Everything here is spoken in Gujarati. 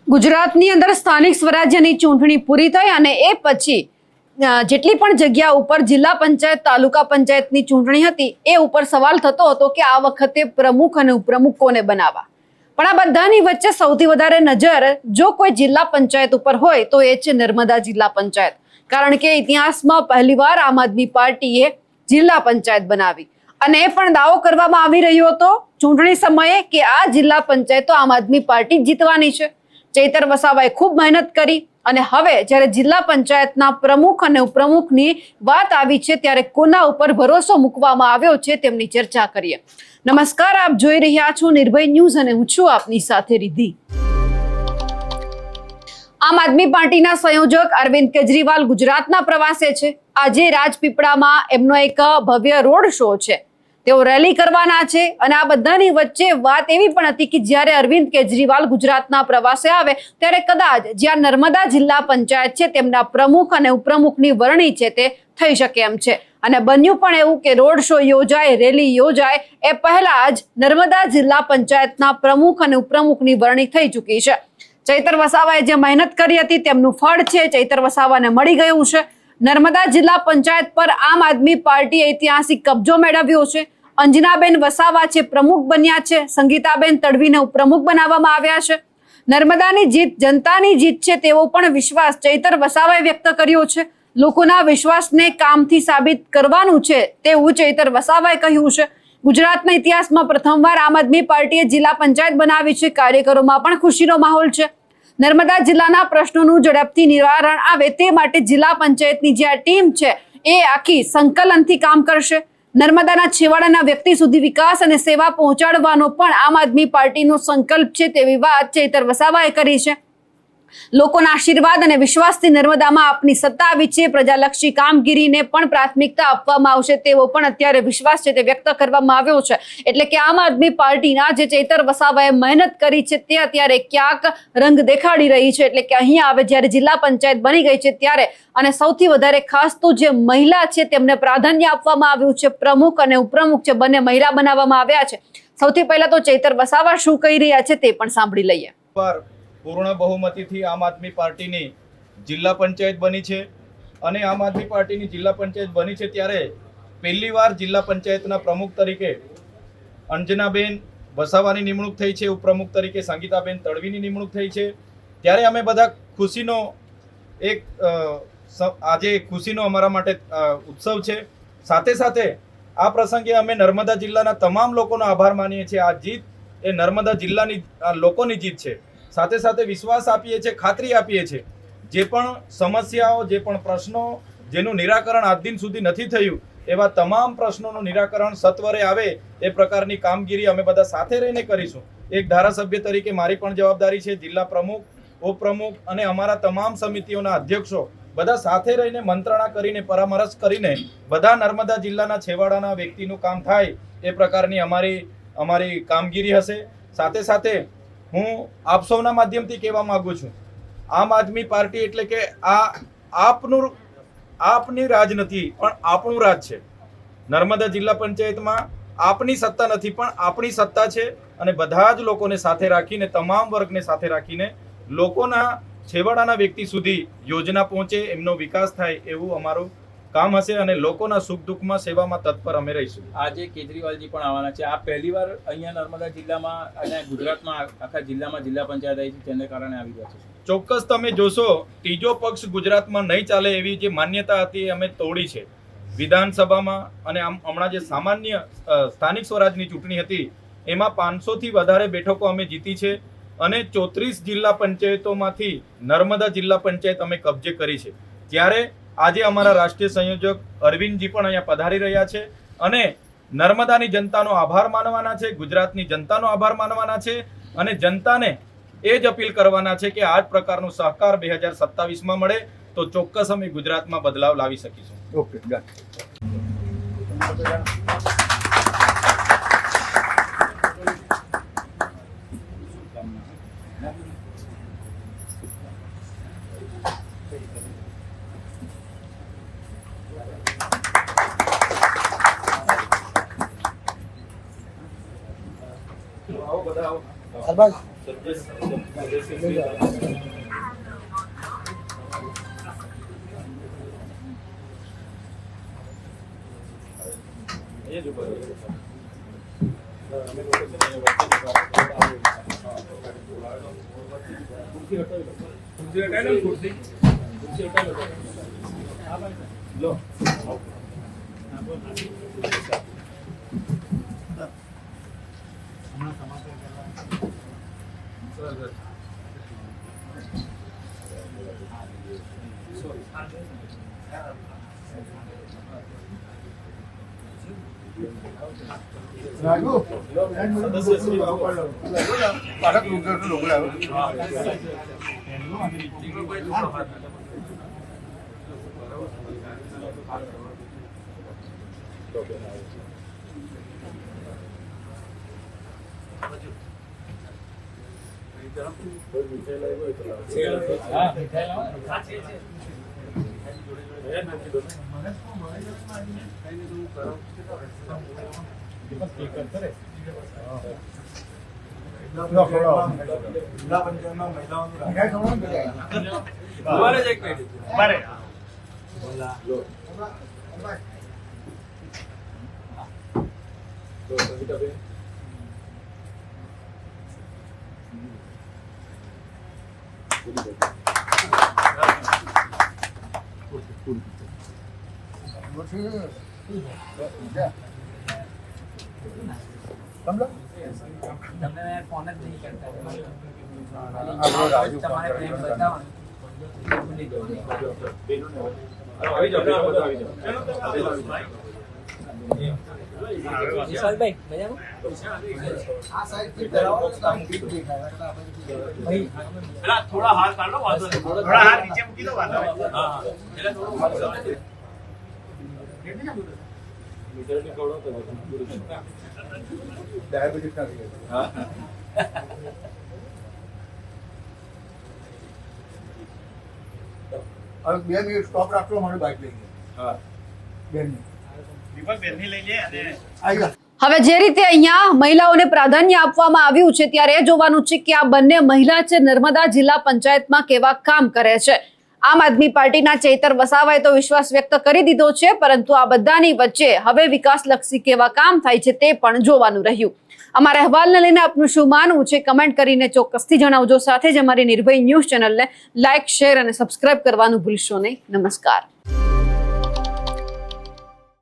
ગુજરાતની અંદર સ્થાનિક સ્વરાજ્યની ચૂંટણી પૂરી થઈ અને એ પછી જેટલી પણ જગ્યા ઉપર જિલ્લા પંચાયત તાલુકા પંચાયતની ચૂંટણી હતી એ ઉપર સવાલ થતો હતો કે આ વખતે પ્રમુખ અને ઉપપ્રમુખ કોને બનાવવા, પણ આ બધાની વચ્ચે સૌથી વધારે નજર જો કોઈ જિલ્લા પંચાયત ઉપર હોય તો એ છે નર્મદા જિલ્લા પંચાયત, કારણ કે ઇતિહાસમાં પહેલીવાર આમ આદમી પાર્ટીએ જિલ્લા પંચાયત બનાવી અને એ પણ દાવો કરવામાં આવી રહ્યો હતો ચૂંટણી સમયે કે આ જિલ્લા પંચાયત તો આમ આદમી પાર્ટી જીતવાની છે। ચૈતર વસાવાએ ખૂબ મહેનત કરી અને હવે જ્યારે જિલ્લા પંચાયતના પ્રમુખ અને ઉપપ્રમુખની વાત આવી છે ત્યારે કોના ઉપર ભરોસો મૂકવામાં આવ્યો છે તેમની ચર્ચા કરીએ। નમસ્કાર, આપ જોઈ રહ્યા છો નિર્ભય ન્યૂઝ અને હું છું આપની સાથે રિદ્ધિ। આમ આદમી પાર્ટીના સંયોજક અરવિંદ કેજરીવાલ ગુજરાતના પ્રવાસે છે। આજે રાજપીપળામાં એમનો એક ભવ્ય રોડ શો છે, તેઓ રેલી કરવાના છે અને આ બધાની વચ્ચે વાત એવી પણ હતી કે જ્યારે અરવિંદ કેજરીવાલ ગુજરાતના પ્રવાસે આવે ત્યારે કદાચ જ્યાં નર્મદા જિલ્લા પંચાયત છે તેમના પ્રમુખ અને ઉપપ્રમુખની વરણી છે તે થઈ શકે એમ છે અને બન્યું પણ એવું કે રોડ શો યોજાય, રેલી યોજાય એ પહેલા જ નર્મદા જિલ્લા પંચાયતના પ્રમુખ અને ઉપપ્રમુખની વરણી થઈ ચૂકી છે। ચૈતર વસાવાએ જે મહેનત કરી હતી તેમનું ફળ છે, ચૈતર વસાવાને મળી ગયું છે। નર્મદા જિલ્લા પંચાયત પર આમ આદમી પાર્ટીએ ઐતિહાસિક કબજો મેળવ્યો છે। અંજનાબેન વસાવા છે પ્રમુખ બન્યા છે, સંગીતાબેન તડવીને ઉપપ્રમુખ બનાવવામાં આવ્યા છે। નર્મદાની જીત જનતાની જીત છે તેવો પણ વિશ્વાસ ચૈતર વસાવાએ વ્યક્ત કર્યો છે। લોકોના વિશ્વાસને કામથી સાબિત કરવાનું છે તેવું ચૈતર વસાવાએ કહ્યું છે। ગુજરાતના ઇતિહાસમાં પ્રથમવાર આમ આદમી પાર્ટીએ જિલ્લા પંચાયત બનાવી છે, કાર્યકરોમાં પણ ખુશીનો માહોલ છે। નર્મદા જિલ્લાના પ્રશ્નોનું ઝડપથી નિવારણ આવે તે માટે જિલ્લા પંચાયતની જે આ ટીમ છે એ આખી સંકલનથી કામ કરશે। નર્મદાના છેવાડાના વ્યક્તિ સુધી વિકાસ અને સેવા પહોંચાડવાનો પણ આમ આદમી પાર્ટીનો સંકલ્પ છે તેવી વાત ચૈતર વસાવાએ કરી છે। લોકોના આશીર્વાદ અને વિશ્વાસથી નર્મદામાં આપની સત્તા આવી છે, પ્રજાલક્ષી કામગીરીને પણ પ્રાથમિકતા આપવામાં આવશે તેવો પણ અત્યારે વિશ્વાસ છે તે વ્યક્ત કરવામાં આવ્યો છે। એટલે કે આમ આદમી પાર્ટીના જે ચૈતર વસાવાએ મહેનત કરી છે તે અત્યારે ક્યાંક રંગ દેખાડી રહી છે। એટલે કે અહીંયા આવે જ્યારે જિલ્લા પંચાયત બની ગઈ છે ત્યારે અને સૌથી વધારે ખાસ તો જે મહિલા છે તેમને પ્રાધાન્ય આપવામાં આવ્યું છે, પ્રમુખ અને ઉપપ્રમુખ છે બંને મહિલા બનાવવામાં આવ્યા છે। સૌથી પહેલા તો ચૈતર વસાવા શું કહી રહ્યા છે તે પણ સાંભળી લઈએ। પૂર્ણ બહુમતીથી આમ આદમી પાર્ટીની જિલ્લા પંચાયત બની છે અને આમ આદમી પાર્ટીની જિલ્લા પંચાયત બની છે ત્યારે પહેલીવાર જિલ્લા પંચાયતના પ્રમુખ તરીકે અંજનાબેન વસાવાની નિમણૂક થઈ છે, ઉપપ્રમુખ તરીકે સંગીતાબેન તડવીની નિમણૂક થઈ છે। ત્યારે અમે બધા ખુશીનો એક આજે ખુશીનો અમારા માટે ઉત્સવ છે। સાથે સાથે આ પ્રસંગે અમે નર્મદા જિલ્લાના તમામ લોકોનો આભાર માનીએ છીએ। આ જીત એ નર્મદા જિલ્લાની લોકોની જીત છે। સાથે સાથે વિશ્વાસ આપીએ છીએ, ખાતરી આપીએ છીએ જે પણ સમસ્યાઓ, જે પણ પ્રશ્નો જેનું નિરાકરણ આજ દિન સુધી નથી થયું એવા તમામ પ્રશ્નોનું નિરાકરણ સત્વરે આવે એ પ્રકારની કામગીરી અમે બધા સાથે રહીને કરીશું। એક ધારાસભ્ય તરીકે મારી પણ જવાબદારી છે, જિલ્લા પ્રમુખ, ઉપપ્રમુખ અને અમારા તમામ સમિતિઓના અધ્યક્ષો બધા સાથે રહીને મંત્રણા કરીને પરામર્શ કરીને બધા નર્મદા જિલ્લાના છેવાડાના વ્યક્તિનું કામ થાય એ પ્રકારની અમારી કામગીરી હશે। સાથે સાથે હું આપ સૌના માધ્યમથી કહેવા માંગુ છું, આમ આદમી પાર્ટી એટલે કે આપની રાજ નથી પણ આપણું રાજ છે। નર્મદા જિલ્લા પંચાયતમાં આપની સત્તા નથી પણ આપણી સત્તા છે અને બધા જ લોકોને સાથે રાખીને, તમામ વર્ગને સાથે રાખીને લોકોના છેવાડાના વ્યક્તિ સુધી યોજના પહોંચે, એમનો વિકાસ થાય એવું અમારું કામ હશે અને લોકોના સુખ દુઃખમાં સેવામાં તત્પર અમે રહીશું। આજે કેજરીવાલજી પણ આવવાના છે। આ પહેલીવાર અહીંયા નર્મદા જિલ્લામાં અને ગુજરાતમાં આખા જિલ્લામાં જિલ્લા પંચાયત આવી છે, તેને કારણે આવી રહ્યા છે। ચોક્કસ તમે જોશો ત્રીજો પક્ષ ગુજરાતમાં નહીં ચાલે એવી જે માન્યતા હતી અમે તોડી છે। વિધાનસભામાં અને હમણાં જે સામાન્ય સ્થાનિક સ્વરાજની ચૂંટણી હતી એમાં 500થી વધારે બેઠકો અમે જીતી છે અને 34 જિલ્લા પંચાયતોમાંથી નર્મદા જિલ્લા પંચાયત અમે કબજે કરી છે। ત્યારે આજે અમારા રાષ્ટ્રીય સંયોજક અરવિંદજી પણ અહીંયા પધારી રહ્યા છે અને નર્મદાની જનતાનો આભાર માનવાના છે, ગુજરાતની જનતાનો આભાર માનવાના છે અને જનતાને એ જ અપીલ કરવાના છે કે આ જ પ્રકારનો સહકાર 2027માં મળે તો ચોક્કસ અમે ગુજરાતમાં બદલાવ લાવી શકીશું। ઓકે, થોડા હાથ કાઢો, વાંધો નહીં. થોડા હાથ નીચે મૂકી દો, વાંધો નહીં. હા, એટલે થોડું ડાયાબિટીસ ના થઈ જાય. હવે 2 મિનિટ સ્ટોપ રાખજો, મારી બાઇક લઈ ગયા. 2 મિનિટ દીપકબેનની લઈ લે અને આવી ગયા. હવે જે રીતે અહીંયા મહિલાઓને પ્રાધાન્ય આપવામાં આવ્યું છે ત્યારે એ જોવાનું છે કે આ બંને મહિલા છે નર્મદા જિલ્લા પંચાયતમાં કેવા કામ કરે છે. આમ આદમી પાર્ટીના ચૈતર વસાવાએ તો વિશ્વાસ વ્યક્ત કરી દીધો છે, પરંતુ આ બધાની વચ્ચે હવે વિકાસલક્ષી કેવા કામ થાય છે તે પણ જોવાનું રહ્યું. અમારા અહેવાલને લઈને આપનું શું માનવું છે કમેન્ટ કરીને ચોક્કસથી જણાવજો. સાથે જ અમારી નિર્ભય ન્યૂઝ ચેનલને લાઇક, શેર અને સબસ્ક્રાઇબ કરવાનું ભૂલશો નહીં. નમસ્કાર.